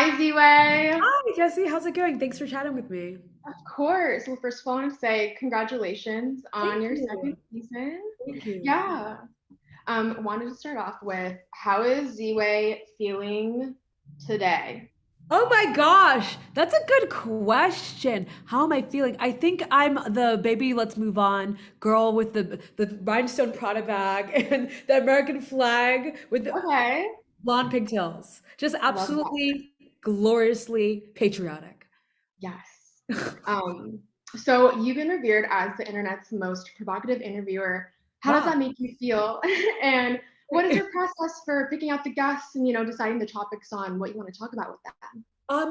Hi, Ziwe. Hi, Jesse. How's it going? Thanks for chatting with me. Of course. Well, first of all, I want to say congratulations on Thank your second you. season. Thank you. Yeah. Wanted to start off with how is Ziwe feeling today? Oh my gosh, that's a good question. How am I feeling? I think I'm the baby, let's move on girl with the rhinestone Prada bag and the American flag with the Okay. blonde pigtails. Just Love that. absolutely gloriously patriotic. Yes. Um, so you've been revered as the internet's most provocative interviewer. How does Wow. that make you feel? And what is your process for picking out the guests and, deciding the topics on what you want to talk about with them?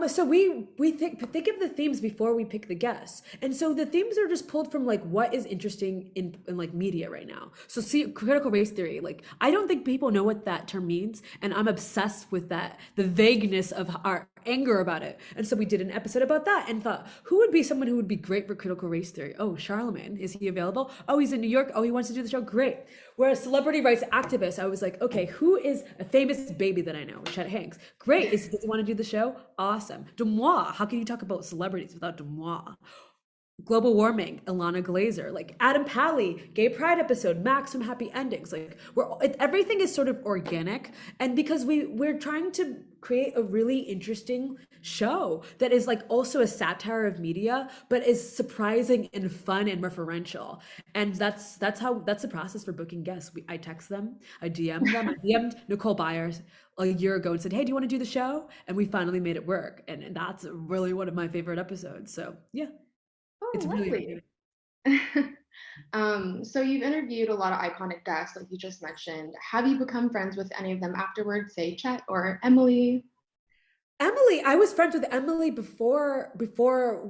So we think of the themes before we pick the guests, and so the themes are just pulled from like what is interesting in like media right now. So see, critical race theory, like I don't think people know what that term means, and I'm obsessed with that, the vagueness of our anger about it. And so we did an episode about that, and thought who would be someone who would be great for critical race theory? Oh, Charlemagne, is he available? Oh, he's in New York. Oh, he wants to do the show. Great. Whereas celebrity rights activists, I was like, okay, who is a famous baby that I know? Chet Hanks. Great. Does he want to do the show? Awesome. Demois. How can you talk about celebrities without Demois? Global warming, Ilana Glazer, like Adam Pally, gay pride episode, Max from Happy Endings. Like everything is sort of organic, and because we're trying to create a really interesting show that is like also a satire of media, but is surprising and fun and referential. And that's the process for booking guests. I text them, I DM them. I DM'd Nicole Byers a year ago and said, "Hey, do you want to do the show?" And we finally made it work, and that's really one of my favorite episodes. So yeah. It's Oh, really lovely. funny. So you've interviewed a lot of iconic guests, like you just mentioned. Have you become friends with any of them afterwards, say Chet or Emily? Emily, I was friends with Emily before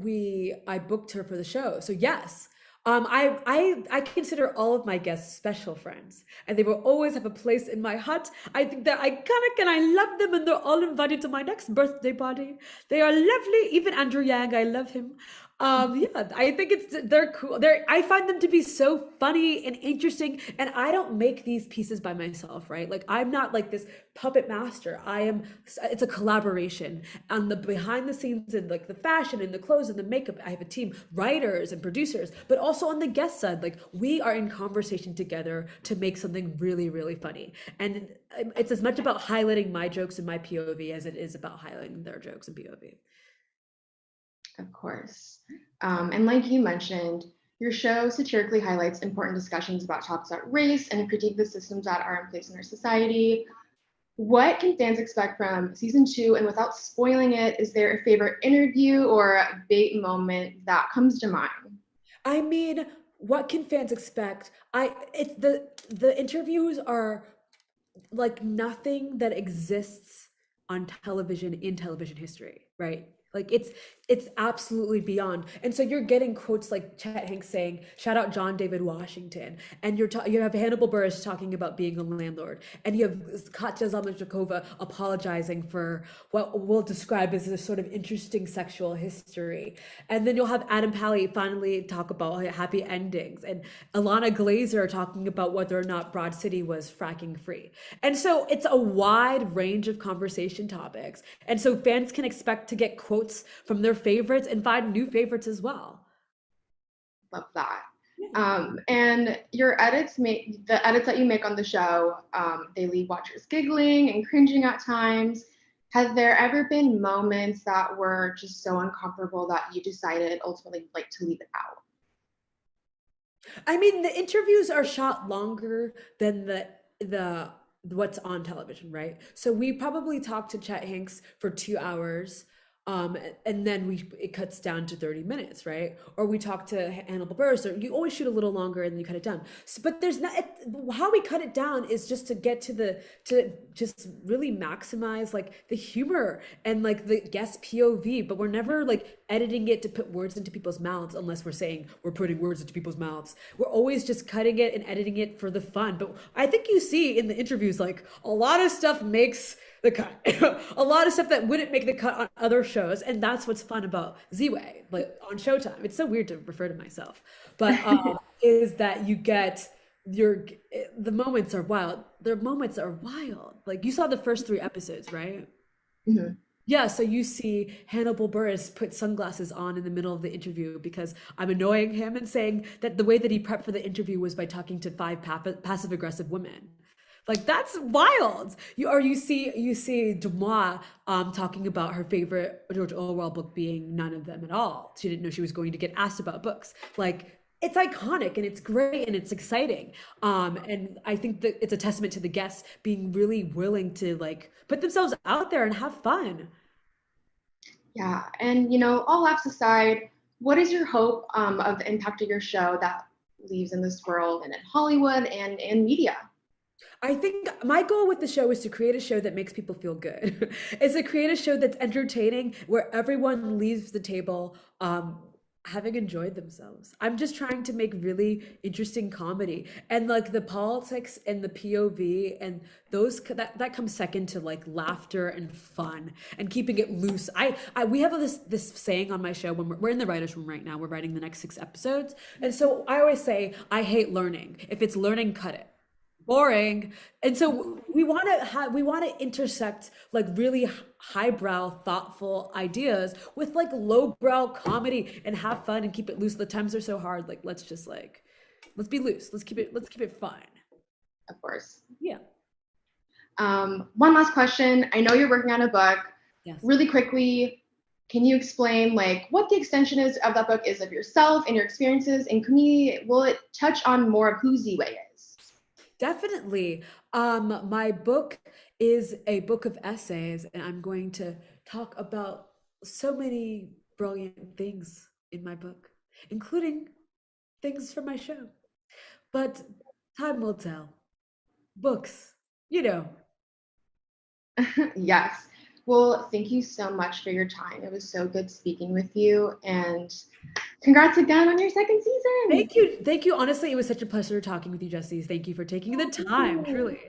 we I booked her for the show. So yes. I consider all of my guests special friends, and they will always have a place in my heart. I think they're iconic, and I love them, and they're all invited to my next birthday party. They are lovely. Even Andrew Yang, I love him. Yeah, I think they're cool. I find them to be so funny and interesting, and I don't make these pieces by myself, right? Like I'm not like this puppet master. It's a collaboration on the behind the scenes and like the fashion and the clothes and the makeup. I have a team, writers and producers, but also on the guest side, like we are in conversation together to make something really, really funny. And it's as much about highlighting my jokes and my POV as it is about highlighting their jokes and POV. Of course. And like you mentioned, your show satirically highlights important discussions about topics about race and critique the systems that are in place in our society. What can fans expect from season two? And without spoiling it, is there a favorite interview or a bait moment that comes to mind? I mean, what can fans expect? It's the interviews are like nothing that exists on television in television history, right? Like it's absolutely beyond. And so you're getting quotes like Chet Hanks saying, "Shout out John David Washington," and you have Hannibal Buress talking about being a landlord, and you have Katya Zamachkova apologizing for what we'll describe as a sort of interesting sexual history, and then you'll have Adam Pally finally talk about happy endings, and Ilana Glazer talking about whether or not Broad City was fracking free. And so it's a wide range of conversation topics. And so fans can expect to get quotes from their favorites and find new favorites as well. Love that. Yeah. And your edits make the edits that you make on the show, they leave watchers giggling and cringing at times. Has there ever been moments that were just so uncomfortable that you decided ultimately like to leave it out? I mean, the interviews are shot longer than the what's on television, right? So we probably talked to Chet Hanks for 2 hours. And then it cuts down to 30 minutes, right? Or we talk to Hannibal Buress, or you always shoot a little longer and then you cut it down. So, but there's not how we cut it down is just to get to just really maximize like the humor and like the guest POV, but we're never like editing it to put words into people's mouths unless we're saying we're putting words into people's mouths. We're always just cutting it and editing it for the fun. But I think you see in the interviews like a lot of stuff makes the cut. A lot of stuff that wouldn't make the cut on other shows, and that's what's fun about Ziwe, like on Showtime. It's so weird to refer to myself, but is that you get your the moments are wild. Their moments are wild. Like you saw the first three episodes, right? Mhm. Yeah, so you see Hannibal Buress put sunglasses on in the middle of the interview because I'm annoying him and saying that the way that he prepped for the interview was by talking to five passive aggressive women. Like that's wild. You see Dumois talking about her favorite George Orwell book being None of Them at All. She didn't know she was going to get asked about books. Like it's iconic and it's great and it's exciting. And I think that it's a testament to the guests being really willing to like put themselves out there and have fun. Yeah, and all laughs aside, what is your hope of the impact of your show that leaves in this world and in Hollywood and in media? I think my goal with the show is to create a show that makes people feel good. Is to create a show that's entertaining where everyone leaves the table having enjoyed themselves. I'm just trying to make really interesting comedy and like the politics and the POV and those that comes second to like laughter and fun and keeping it loose. I we have this saying on my show when we're in the writers room right now. We're writing the next 6 episodes. And so I always say I hate learning. If it's learning, cut it boring. And so we want to intersect like really highbrow thoughtful ideas with like lowbrow comedy and have fun and keep it loose. The times are so hard, like let's just like let's be loose, let's keep it fun. Of course. Yeah. One last question. I know you're working on a book. Yes, Really quickly, can you explain like what the extension is of that book is of yourself and your experiences in community? Will it touch on more of who Ziwe is? definitely. My book is a book of essays and I'm going to talk about so many brilliant things in my book, including things from my show. But time will tell. Books, you know. Yes. Well, thank you so much for your time. It was so good speaking with you, and congrats again on your second season. Thank you. Thank you. Honestly, it was such a pleasure talking with you, Jesse. Thank you for taking the time, truly.